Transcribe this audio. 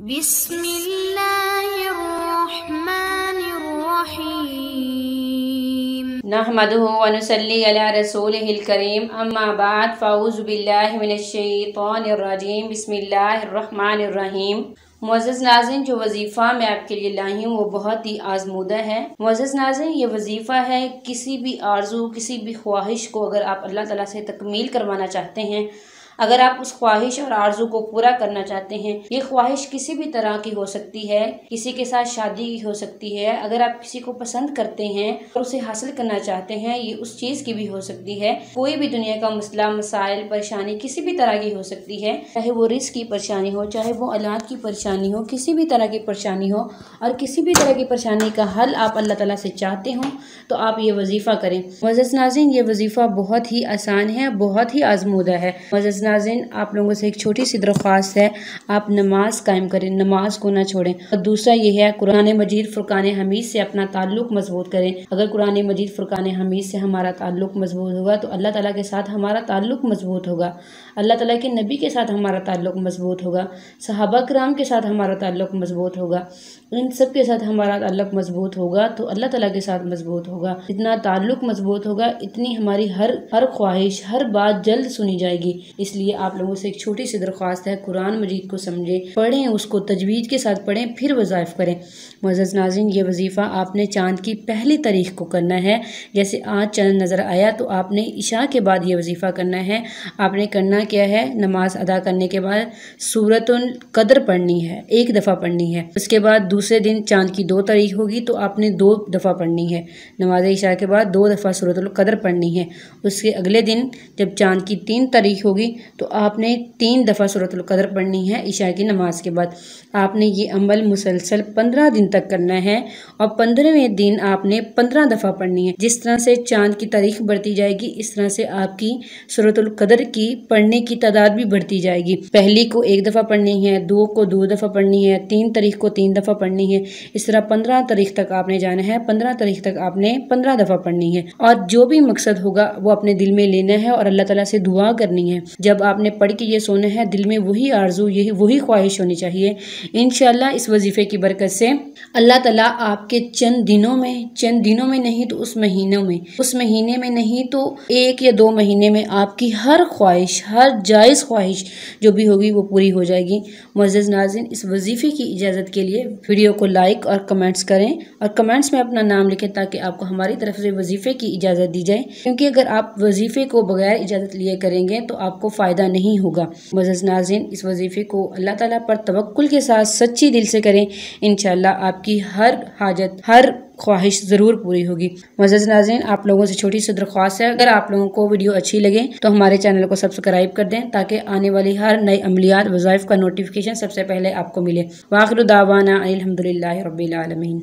बिस्मिल्लाहिर्रहमानिर्रहीम नहमदुहु व नुसल्ली अला रसूलिहिल करीम अम्मा बाद फ़अऊज़ु बिल्लाहि मिनश्शैतानिर्रजीम बिस्मिल्लाहिर्रहमानिर्रहीम। मुअज़्ज़ज़ नाज़रीन, जो वजीफ़ा मैं आपके लिए लाई हूँ वो बहुत ही आज़मूदा है। मुअज़्ज़ज़ नाज़रीन, ये वजीफ़ा है किसी भी आरज़ू, किसी भी ख्वाहिश को अगर आप अल्लाह ताला से तकमील करवाना चाहते हैं, अगर आप उस ख्वाहिश और आरज़ू को पूरा करना चाहते हैं, ये ख्वाहिश किसी भी तरह की हो सकती है, किसी के साथ शादी की हो सकती है, अगर आप किसी को पसंद करते हैं और उसे हासिल करना चाहते हैं, ये उस चीज़ की भी हो सकती है। कोई भी दुनिया का मसला, मसाइल, परेशानी किसी भी तरह की हो सकती है, चाहे वो रिस्क की परेशानी हो, चाहे वो औलाद की परेशानी हो, किसी भी तरह की परेशानी हो, और किसी भी तरह की परेशानी का हल आप अल्लाह ताला से चाहते हो तो आप ये वजीफ़ा करें। मुअज़्ज़ज़ नाज़रीन, ये वजीफ़ा बहुत ही आसान है, बहुत ही आज़मूदा है। मुअज़्ज़ज़ नाज़रीन, आप लोगों से एक छोटी सी दरख्वास्त है, आप नमाज कायम करें, नमाज को ना छोड़ें। और दूसरा ये है, कुरान मजीद फुरकान हमीद से अपना ताल्लुक मजबूत करें। अगर कुरान मजीद फुरकान हमीद से हमारा ताल्लुक मजबूत होगा तो अल्लाह ताला के साथ हमारा ताल्लुक मजबूत होगा, अल्लाह ताला के नबी के साथ हमारा ताल्लुक मजबूत होगा, सहाबा किराम के साथ हमारा ताल्लुक मजबूत होगा, इन सब के साथ हमारा ताल्लुक मजबूत होगा तो अल्लाह ताला के साथ मजबूत होगा। जितना ताल्लुक मजबूत होगा इतनी हमारी हर ख्वाहिश, हर बात जल्द सुनी जाएगी। इसलिए आप लोगों से एक छोटी सी दरख्वास्त है, कुरान मजीद को समझें, पढ़ें, उसको तजवीज़ के साथ पढ़ें, फिर वज़ाइफ करें। मुअज़्ज़ज़ नाज़रीन, ये वजीफ़ा आपने चाँद की पहली तारीख को करना है। जैसे आज चाँद नज़र आया तो आपने इशा के बाद ये वजीफ़ा करना है। आपने करना क्या है, नमाज अदा करने के बाद सूरतुल कदर पढ़नी है, एक दफ़ा पढ़नी है। उसके बाद दूसरे दिन चाँद की 2 तारीख होगी तो आपने 2 दफ़ा पढ़नी है। नमाज इशा के बाद 2 दफ़ा सूरतुल कदर पढ़नी है। उसके अगले दिन जब चाँद की 3 तारीख होगी तो आपने 3 दफ़ा सूरतुल कदर पढ़नी है इशा की नमाज के बाद। आपने ये अमल मुसलसल 15 दिन तक करना है और 15वें दिन आपने 15 दफ़ा पढ़नी है। जिस तरह से चाँद की तारीख बढ़ती जाएगी इस तरह से आपकी सूरतुल कदर की पढ़ने की तादाद भी बढ़ती जाएगी। पहली को 1 दफ़ा पढ़नी है, 2 को 2 दफ़ा पढ़नी है, 3 तारीख को 3 दफ़ा पढ़नी है। इस तरह 15 तारीख तक आपने जाना है, 15 तारीख तक आपने 15 दफ़ा पढ़नी है। और जो भी मकसद होगा वो अपने दिल में लेना है और अल्लाह ताला से दुआ करनी है। जब आपने पढ़ के ये सोना है, दिल में वही आरज़ू, यही वही ख्वाहिश होनी चाहिए। इंशाअल्लाह इस वजीफ़े की बरकत से अल्लाह ताला आपके चंद दिनों में नहीं तो उस महीने में नहीं तो 1 या 2 महीने में आपकी हर ख्वाहिश, हर जायज़ ख्वाहिश जो भी होगी वो पूरी हो जाएगी। मुअज़्ज़ज़ नाज़रीन, इस वजीफ़े की इजाज़त के लिए वीडियो को लाइक और कमेंट्स करें और कमेंट्स में अपना नाम लिखें ताकि आपको हमारी तरफ से वजीफ़े की इजाज़त दी जाए, क्योंकि अगर आप वजीफ़े को बगैर इजाज़त लिए करेंगे तो आपको फ़ायदा नहीं होगा। मुअज़्ज़ज़ नाज़रीन, इस वजीफ़े को अल्लाह ताला पर तवक्कुल के साथ सच्ची दिल से करें, इंशाअल्लाह आपकी हर हाजत, हर ख्वाहिश ज़रूर पूरी होगी। मुअज़्ज़ज़ नाज़रीन, आप लोगों से छोटी सी दरख्वास्त है, अगर आप लोगों को वीडियो अच्छी लगे तो हमारे चैनल को सब्सक्राइब कर दें ताकि आने वाली हर नई अमलियात वज़ाइफ का नोटिफिकेशन सबसे पहले आपको मिले। वाखिरु दावाना अनिल हम्दुलिल्लाहि रब्बिल आलमीन।